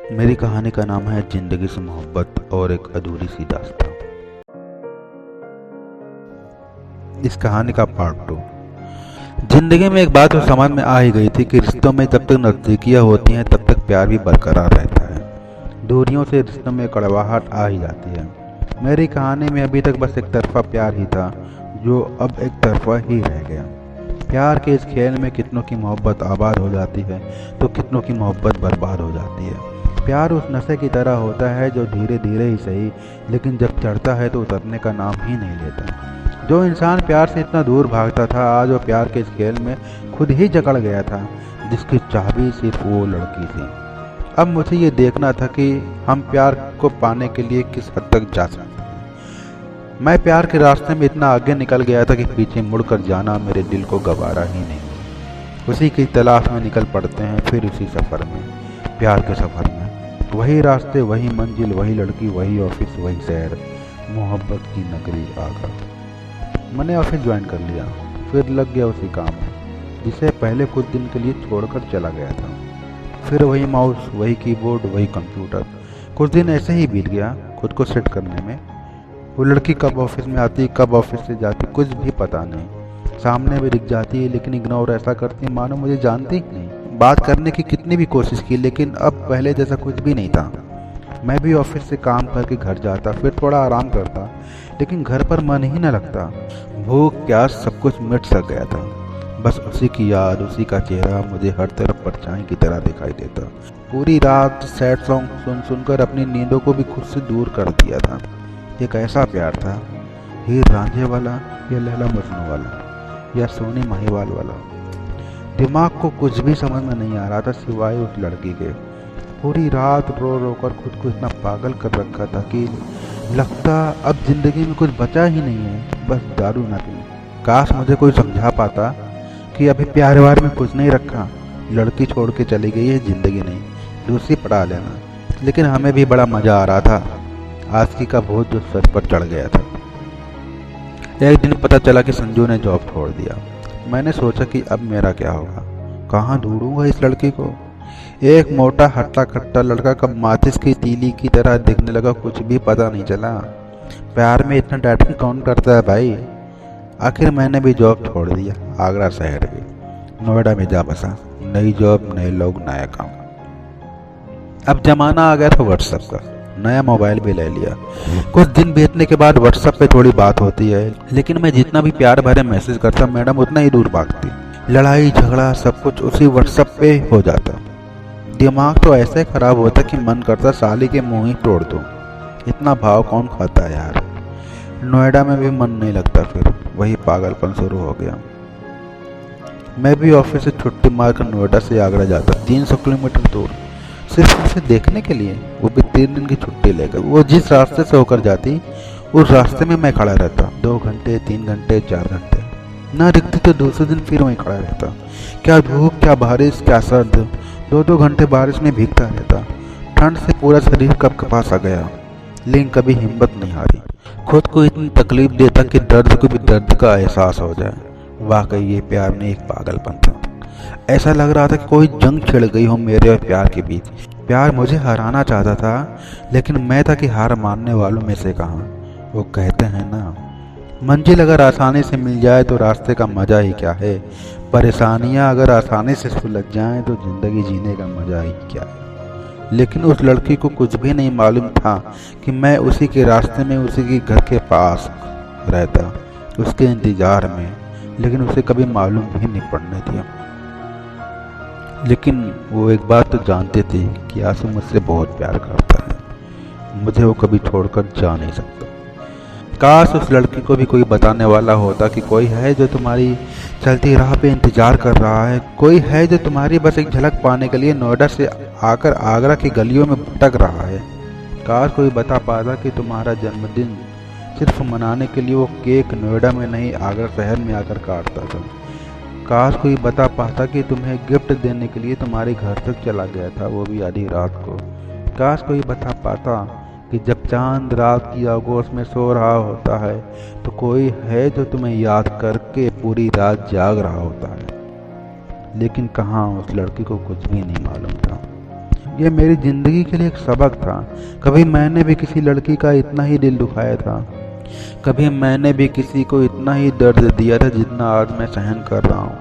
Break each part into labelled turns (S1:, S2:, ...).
S1: मेरी कहानी का नाम है जिंदगी से मोहब्बत और एक अधूरी सी दास्तां। इस कहानी का पार्ट 2। जिंदगी में एक बात तो समझ में आ ही गई थी कि रिश्तों में जब तक नज़दीकियाँ होती हैं तब तक प्यार भी बरकरार रहता है। दूरियों से रिश्तों में कड़वाहट आ ही जाती है। मेरी कहानी में अभी तक बस एक तरफा प्यार ही था, जो अब एक तरफा ही रह गया। प्यार के इस खेल में कितनों की मोहब्बत आबाद हो जाती है तो कितनों की मोहब्बत बर्बाद हो जाती है। प्यार उस नशे की तरह होता है जो धीरे धीरे ही सही, लेकिन जब चढ़ता है तो उतरने का नाम ही नहीं लेता। जो इंसान प्यार से इतना दूर भागता था, आज वो प्यार के इस खेल में खुद ही जकड़ गया था, जिसकी चाबी सिर्फ वो लड़की थी। अब मुझे ये देखना था कि हम प्यार को पाने के लिए किस हद तक जा सकते हैं। मैं प्यार के रास्ते में इतना आगे निकल गया था कि पीछे मुड़कर जाना मेरे दिल को गवारा ही नहीं। उसी की तलाश में निकल पड़ते हैं फिर उसी सफ़र में, प्यार के सफ़र में। वही रास्ते, वही मंजिल, वही लड़की, वही ऑफिस, वही शहर, मोहब्बत की नगरी आगरा। मैंने ऑफिस ज्वाइन कर लिया, फिर लग गया उसी काम में जिसे पहले कुछ दिन के लिए छोड़कर चला गया था। फिर वही माउस, वही कीबोर्ड, वही कंप्यूटर। कुछ दिन ऐसे ही बीत गया खुद को सेट करने में। वो लड़की कब ऑफिस में आती, कब ऑफिस से जाती, कुछ भी पता नहीं। सामने भी दिख जाती है लेकिन इग्नोर ऐसा करती है मानो मुझे जानती ही नहीं। बात करने की कितनी भी कोशिश की लेकिन अब पहले जैसा कुछ भी नहीं था। मैं भी ऑफिस से काम करके घर जाता, फिर थोड़ा आराम करता, लेकिन घर पर मन ही न लगता। भूख प्यास सब कुछ मिट सा गया था। बस उसी की याद, उसी का चेहरा मुझे हर तरफ परछाई की तरह दिखाई देता। पूरी रात सैड सॉन्ग सुन सुनकर अपनी नींदों को भी खुद से दूर कर दिया था। ये कैसा प्यार था, हीर रांझे वाला या लैला मजनू वाला या सोनी माहीवाल वाला? दिमाग को कुछ भी समझ में नहीं आ रहा था सिवाय उस लड़की के। पूरी रात रो रो कर खुद को इतना पागल कर रखा था कि लगता अब जिंदगी में कुछ बचा ही नहीं है, बस दारू ना पी। काश मुझे कोई समझा पाता कि अभी प्यार व्यार में कुछ नहीं रखा, लड़की छोड़ के चली गई है, जिंदगी नहीं, दूसरी पढ़ा लेना। लेकिन हमें भी बड़ा मजा आ रहा था। आस्की का बोझ जो सर पर चढ़ गया था। एक दिन पता चला कि संजू ने जॉब छोड़ दिया। मैंने सोचा कि अब मेरा क्या होगा, कहाँ ढूंढूंगा इस लड़की को। एक मोटा हट्टा कट्टा लड़का कब माचिस की तीली की तरह दिखने लगा, कुछ भी पता नहीं चला। प्यार में इतना डैटिंग कौन करता है भाई। आखिर मैंने भी जॉब छोड़ दिया, आगरा शहर भी, नोएडा में जा बसा। नई जॉब, नए लोग, नया काम। अब जमाना आ गया था व्हाट्सएप का, नया मोबाइल भी ले लिया। कुछ दिन बीतने के बाद व्हाट्सएप पे थोड़ी बात होती है, लेकिन मैं जितना भी प्यार भरे मैसेज करता मैडम उतना ही दूर भागती। लड़ाई झगड़ा सब कुछ उसी व्हाट्सएप पे हो जाता। दिमाग तो ऐसे खराब होता कि मन करता साली के मुंह ही तोड़ दूं। इतना भाव कौन खाता है यार। नोएडा में भी मन नहीं लगता, फिर वही पागलपन शुरू हो गया। मैं भी ऑफिस से छुट्टी मारकर नोएडा से आगरा जाता, 300 किलोमीटर दूर, सिर्फ उसे देखने के लिए, वो भी 3 दिन की छुट्टी लेकर। वो जिस रास्ते से होकर जाती उस रास्ते में मैं खड़ा रहता, 2 घंटे, 3 घंटे, 4 घंटे। ना दिखती तो दूसरे दिन फिर वहीं खड़ा रहता। क्या धूप, क्या बारिश, क्या सर्द, 2-2 घंटे बारिश में भीगता रहता। ठंड से पूरा शरीर कपकपा सा गया, लेकिन कभी हिम्मत नहीं हारी। खुद को इतनी तकलीफ देता कि दर्द को भी दर्द का एहसास हो जाए। वाकई ये प्यार में एक पागलपन था। ऐसा लग रहा था कि कोई जंग छिड़ गई हो मेरे और प्यार के बीच। प्यार मुझे हराना चाहता था, लेकिन मैं था कि हार मानने वालों में से कहाँ। वो कहते हैं ना, मंजिल अगर आसानी से मिल जाए तो रास्ते का मजा ही क्या है, परेशानियां अगर आसानी से सुलझ जाएं तो जिंदगी जीने का मजा ही क्या है। लेकिन उस लड़की को कुछ भी नहीं मालूम था कि मैं उसी के रास्ते में, उसी के घर के पास रहता, उसके इंतजार में, लेकिन उसे कभी मालूम भी नहीं पड़ने दिया। लेकिन वो एक बात तो जानते थे कि आंसू मुझसे बहुत प्यार करता है, मुझे वो कभी छोड़कर जा नहीं सकता। काश उस लड़की को भी कोई बताने वाला होता कि कोई है जो तुम्हारी चलती राह पे इंतजार कर रहा है, कोई है जो तुम्हारी बस एक झलक पाने के लिए नोएडा से आकर आगरा की गलियों में भटक रहा है। काश कोई बता पाता कि तुम्हारा जन्मदिन सिर्फ मनाने के लिए वो केक नोएडा में नहीं आगरा शहर में आकर काटता था। काश कोई बता पाता कि तुम्हें गिफ्ट देने के लिए तुम्हारे घर तक चला गया था, वो भी आधी रात को। काश कोई बता पाता कि जब चांद रात की आगोश में सो रहा होता है तो कोई है जो तुम्हें याद करके पूरी रात जाग रहा होता है। लेकिन कहाँ, उस लड़की को कुछ भी नहीं मालूम था। ये मेरी जिंदगी के लिए एक सबक था। कभी मैंने भी किसी लड़की का इतना ही दिल दुखाया था, कभी मैंने भी किसी को इतना ही दर्द दिया था जितना आज मैं सहन कर रहा हूँ।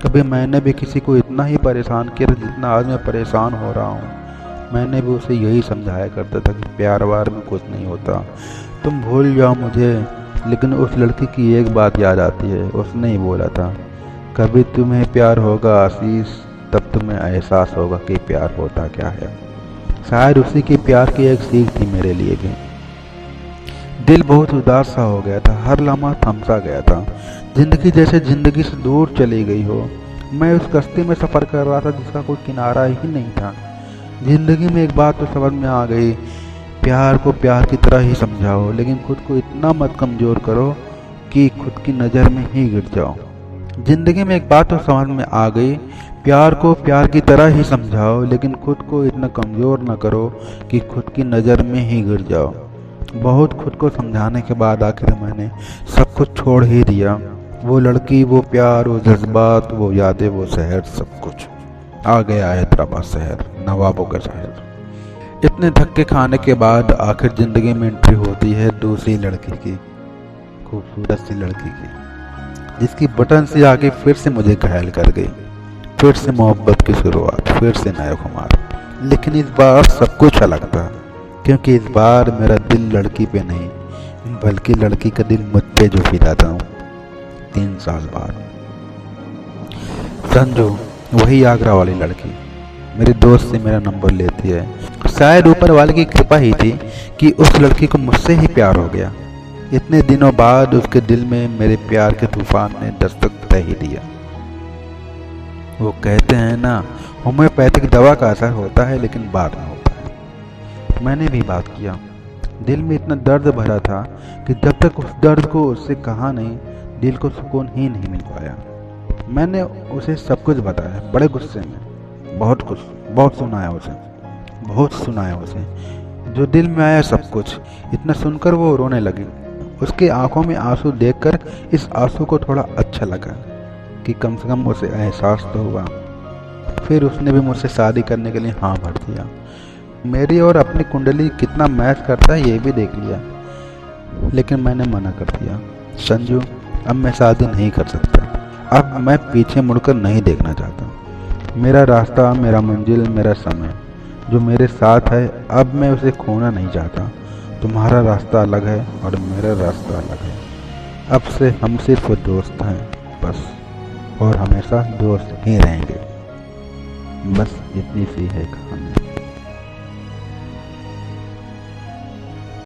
S1: कभी मैंने भी किसी को इतना ही परेशान किया था जितना आज मैं परेशान हो रहा हूँ। मैंने भी उसे यही समझाया करता था कि प्यार वार में कुछ नहीं होता, तुम भूल जाओ मुझे। लेकिन उस लड़की की एक बात याद आती है, उसने ही बोला था, कभी तुम्हें प्यार होगा आशीष, तब तुम्हें एहसास होगा कि प्यार होता क्या है। शायद उसी की प्यार की एक सीख थी मेरे लिए भी। दिल बहुत उदास सा हो गया था, हर लम्हा थमसा गया था, जिंदगी जैसे जिंदगी से दूर चली गई हो। मैं उस कश्ती में सफ़र कर रहा था जिसका कोई किनारा ही नहीं था। जिंदगी में एक बात तो समझ में आ गई, प्यार को प्यार की तरह ही समझाओ, लेकिन खुद को इतना मत कमज़ोर करो कि खुद की नज़र में ही गिर जाओ। जिंदगी में एक बात तो समझ में आ गई, प्यार को प्यार की तरह ही समझाओ, लेकिन खुद को इतना कमज़ोर न करो कि खुद की नज़र में ही गिर जाओ। बहुत खुद को समझाने के बाद आखिर मैंने सब कुछ छोड़ ही दिया। वो लड़की, वो प्यार, वो जज्बात, वो यादें, वो शहर, सब कुछ। आ गया हैदराबाद शहर, नवाबों का शहर। इतने धक्के खाने के बाद आखिर ज़िंदगी में एंट्री होती है दूसरी लड़की की, खूबसूरत सी लड़की की, जिसकी बटन से आके फिर से मुझे घायल कर गई। फिर से मोहब्बत की शुरुआत, फिर से नया खुमार। लेकिन इस बार सब कुछ अलग था, क्योंकि इस बार मेरा दिल लड़की पे नहीं, बल्कि लड़की का दिल मुझ पे जो फिदा था। 3 साल बाद संजू, वही आगरा वाली लड़की, मेरे दोस्त से मेरा नंबर लेती है। शायद ऊपर वाले की कृपा ही थी कि उस लड़की को मुझसे ही प्यार हो गया। इतने दिनों बाद उसके दिल में मेरे प्यार के तूफान ने दस्तक दे ही दिया। वो कहते हैं ना, होम्योपैथिक दवा का असर होता है लेकिन बाद में होता है। मैंने भी बात किया। दिल में इतना दर्द भरा था कि जब तक उस दर्द को उससे कहा नहीं, दिल को सुकून ही नहीं मिल पाया। मैंने उसे सब कुछ बताया, बड़े गुस्से में, बहुत कुछ, बहुत सुनाया उसे, जो दिल में आया सब कुछ। इतना सुनकर वो रोने लगी। उसकी आंखों में आंसू देखकर इस आंसू को थोड़ा अच्छा लगा कि कम से कम उसे एहसास तो हुआ। फिर उसने भी मुझसे शादी करने के लिए हाँ भर दिया। मेरी और अपनी कुंडली कितना मैच करता है ये भी देख लिया, लेकिन मैंने मना कर दिया। संजू, अब मैं शादी नहीं कर सकता। अब मैं पीछे मुड़कर नहीं देखना चाहता। मेरा रास्ता, मेरा मंजिल, मेरा समय जो मेरे साथ है, अब मैं उसे खोना नहीं चाहता। तुम्हारा रास्ता अलग है और मेरा रास्ता अलग है। अब से हम सिर्फ दोस्त हैं बस, और हमेशा दोस्त ही रहेंगे। बस इतनी सी है कहानी।